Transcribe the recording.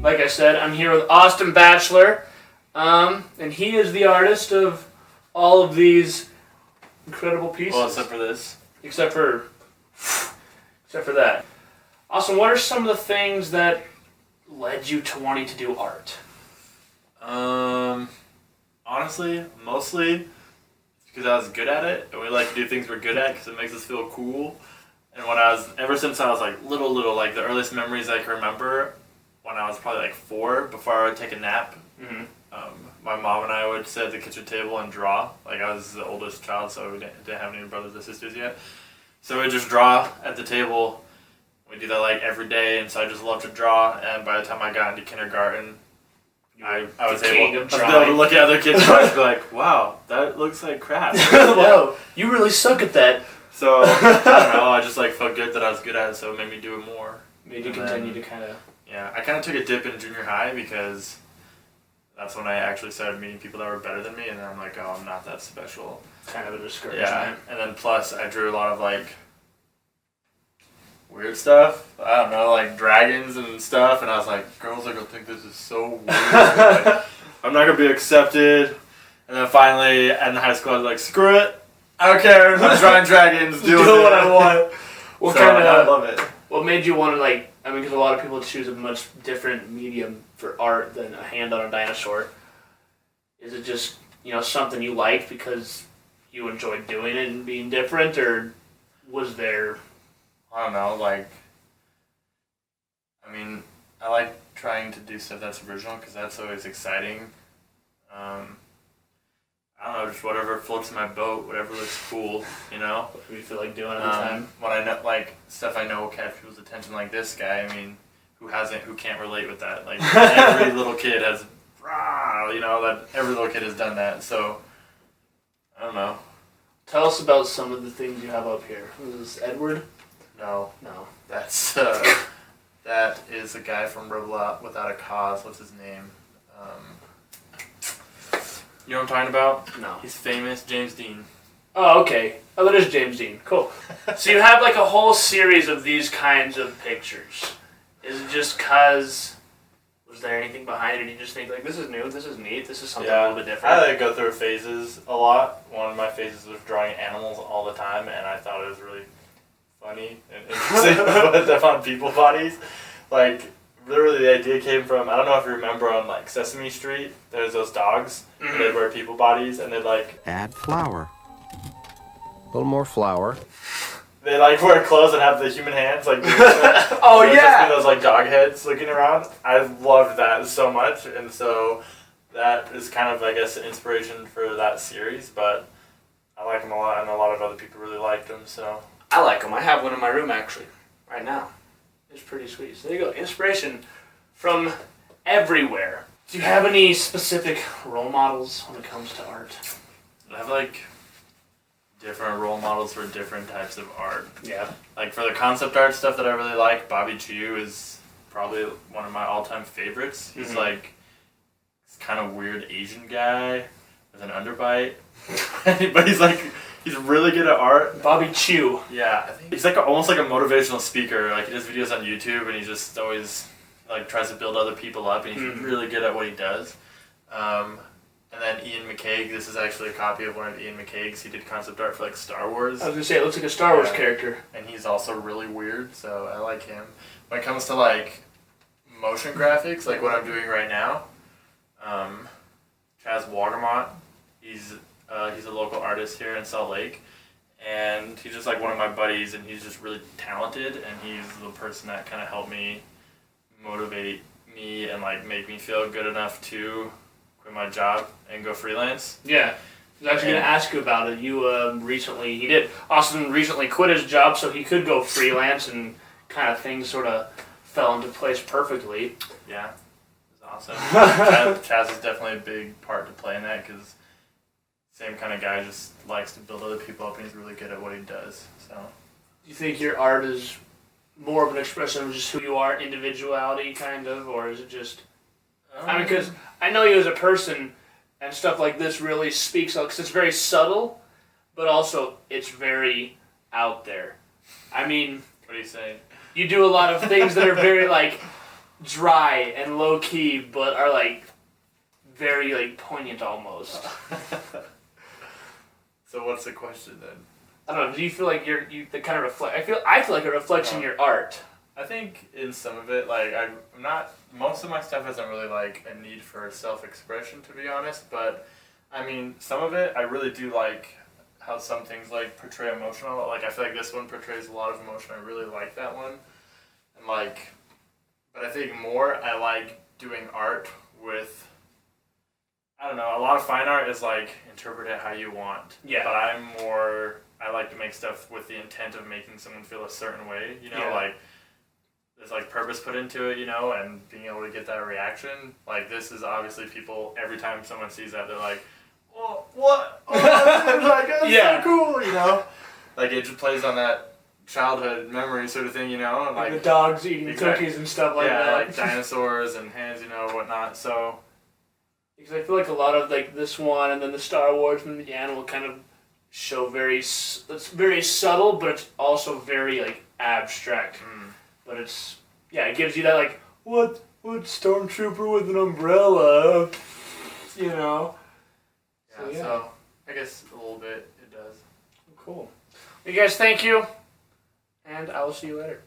Like I said, I'm here with Austin Bachelor, and he is the artist of all of these incredible pieces. Well, except for this. Except for that. Austin, what are some of the things that led you to wanting to do art? Honestly, mostly because I was good at it, and we like to do things we're good at because it makes us feel cool. And ever since I was like little, like the earliest memories I can remember, when I was probably like 4, before I would take a nap, my mom and I would sit at the kitchen table and draw. Like I was the oldest child, so we didn't have any brothers or sisters yet. So we'd just draw at the table. We do that like every day, and so I just loved to draw. And by the time I got into kindergarten, I was able to look at other kids' drawings and be like, wow, that looks like crap. Whoa, you really suck at that. So, I don't know, I just like felt good that I was good at it, so it made me do it more. Made you continue to kind of... Yeah, I kind of took a dip in junior high because that's when I actually started meeting people that were better than me, and then I'm like, oh, I'm not that special. Kind of a discouragement. Yeah, and then plus I drew a lot of like weird stuff. I don't know, like dragons and stuff, and I was like, girls are gonna think this is so weird. Like, I'm not gonna be accepted. And then finally, in high school, I was like, screw it. I don't care. I'm drawing dragons. Do what I want. I love it. What made you want to because a lot of people choose a much different medium for art than a hand on a dinosaur. Is it just something you liked because you enjoyed doing it and being different, or was there? I don't know, I like trying to do stuff that's original because that's always exciting. I don't know, just whatever floats my boat, whatever looks cool, What do you feel like doing at the time? When I know, stuff I know will catch people's attention, like this guy, who can't relate with that? Like, every little kid has, every little kid has done that, so, I don't know. Tell us about some of the things you have up here. Is this Edward? No. That's, that is a guy from Rebel Without a Cause. What's his name? You know what I'm talking about? No. He's famous, James Dean. Oh, okay. Oh, that is James Dean. Cool. So you have a whole series of these kinds of pictures. Is it just because... Was there anything behind it? Did you just think, this is new, this is neat, this is something a little bit different? I go through phases a lot. One of my phases was drawing animals all the time, and I thought it was really funny and interesting to put them on people bodies. Literally the idea came from, I don't know if you remember on Sesame Street, there's those dogs, and they wear people bodies, and they add flour. A little more flour. They wear clothes and have the human hands oh yeah! Just those dog heads looking around. I loved that so much, and so that is kind of, I guess, an inspiration for that series, but I like them a lot, and a lot of other people really liked them, so. I like them. I have one in my room, actually, right now. It's pretty sweet. So there you go. Inspiration from everywhere. Do you have any specific role models when it comes to art? I have, different role models for different types of art. Yeah. For the concept art stuff that I really like, Bobby Chiu is probably one of my all-time favorites. He's this kind of weird Asian guy with an underbite. But he's really good at art. Bobby Chiu. Yeah, I think he's almost like a motivational speaker. He does videos on YouTube, and he just always tries to build other people up, and he's really good at what he does. And then Ian McCaig. This is actually a copy of one of Ian McCaig's. He did concept art for Star Wars. I was gonna say it looks like a Star Wars character. And he's also really weird, so I like him. When it comes to motion graphics, what I'm doing right now, Chaz Watermont. He's a local artist here in Salt Lake, and he's just one of my buddies, and he's just really talented, and he's the person that kind of helped me motivate me and make me feel good enough to quit my job and go freelance. Yeah, I was actually going to ask you about it. You Austin recently quit his job so he could go freelance, and kind of things sort of fell into place perfectly. Yeah, it was awesome. Chaz is definitely a big part to play in that, because same kind of guy, just likes to build other people up, and he's really good at what he does. So, do you think your art is more of an expression of just who you are, individuality, kind of, or is it just? Because I know you as a person, and stuff like this really speaks out, because it's very subtle, but also it's very out there. What are you saying? You do a lot of things that are very dry and low key, but are like very like poignant almost. So what's the question then? I don't know. Do you feel like you that kind of reflect? I feel like it reflects in your art. I think in some of it, like I'm not. Most of my stuff isn't really like a need for self-expression, to be honest. But I mean, some of it I really do like how some things like portray emotional. Like I feel like this one portrays a lot of emotion. I really like that one, and like, but I think more I like doing art with. I don't know. A lot of fine art is like interpret it how you want. Yeah. But I'm more. I like to make stuff with the intent of making someone feel a certain way. You know, Yeah. like there's like purpose put into it. You know, and being able to get that reaction. Like this is obviously people. Every time someone sees that, they're like, "Oh, what? Oh, that's like that's Yeah. so cool." You know, like it just plays on that childhood memory sort of thing. You know, and Like like the dogs eating Exactly. cookies and stuff like yeah, that. like dinosaurs and hands. You know, whatnot. So. Because I feel like a lot of like this one and then the Star Wars and the animal kind of show it's very subtle, but it's also very like abstract. But it's it gives you that like what stormtrooper with an umbrella, you know. Yeah, so I guess a little bit it does. Cool. You guys, thank you, and I will see you later.